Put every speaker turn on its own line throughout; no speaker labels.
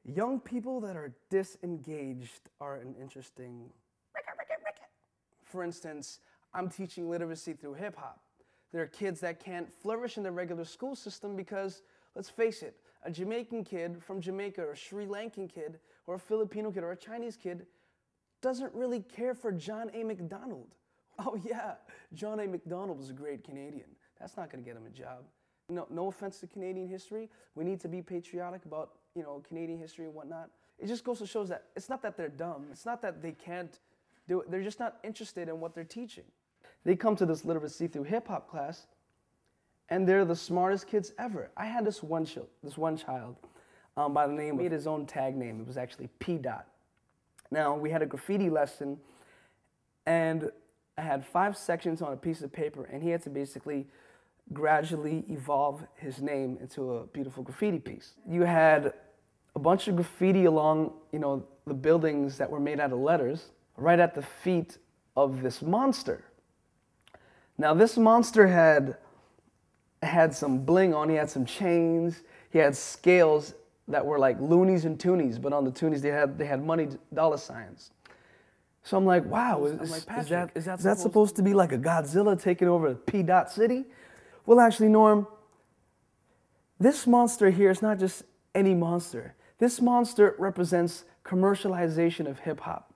Young people that are disengaged are an interesting. For instance, I'm teaching literacy through hip hop. There are kids that can't flourish in the regular school system because, let's face it, a Jamaican kid from Jamaica or a Sri Lankan kid or a Filipino kid or a Chinese kid doesn't really care for John A. MacDonald. Oh yeah, John A. MacDonald was a great Canadian. That's not gonna get him a job. No offense to Canadian history. We need to be patriotic about, Canadian history and whatnot. It just goes to show that it's not that they're dumb. It's not that they can't do it. They're just not interested in what they're teaching. They come to this literacy through hip hop class, and they're the smartest kids ever. I had this one child by the name, made his own tag name. It was actually P. Dot. Now, we had a graffiti lesson, and I had 5 sections on a piece of paper, and he had to basically gradually evolve his name into a beautiful graffiti piece. You had a bunch of graffiti along, the buildings that were made out of letters, right at the feet of this monster. Now, this monster had some bling on. He had some chains. He had scales that were like loonies and toonies, but on the toonies they had money dollar signs. So I'm like, wow, is that supposed to be like a Godzilla taking over P. Dot City? Well, actually, Norm, this monster here is not just any monster. This monster represents commercialization of hip hop.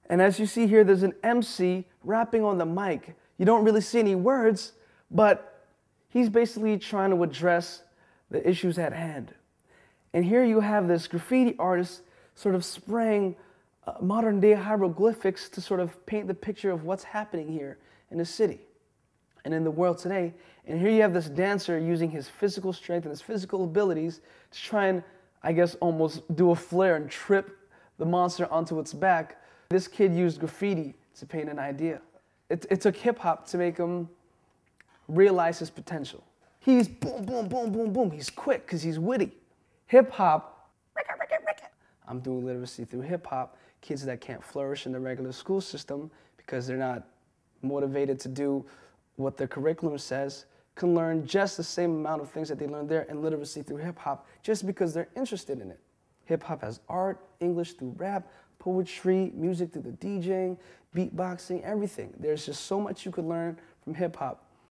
And as you see here, there's an MC rapping on the mic. You don't really see any words, but he's basically trying to address the issues at hand. And here you have this graffiti artist sort of spraying modern day hieroglyphics to sort of paint the picture of what's happening here in the city and in the world today. And here you have this dancer using his physical strength and his physical abilities to try and, I guess, almost do a flare and trip the monster onto its back. This kid used graffiti to paint an idea. It took hip hop to make him realize his potential. He's boom, boom, boom, boom, boom. He's quick because he's witty. Hip hop, I'm doing literacy through hip hop. Kids that can't flourish in the regular school system because they're not motivated to do what their curriculum says can learn just the same amount of things that they learn there in literacy through hip hop just because they're interested in it. Hip hop has art, English through rap, poetry, music through the DJing, beatboxing, everything. There's just so much you could learn from hip hop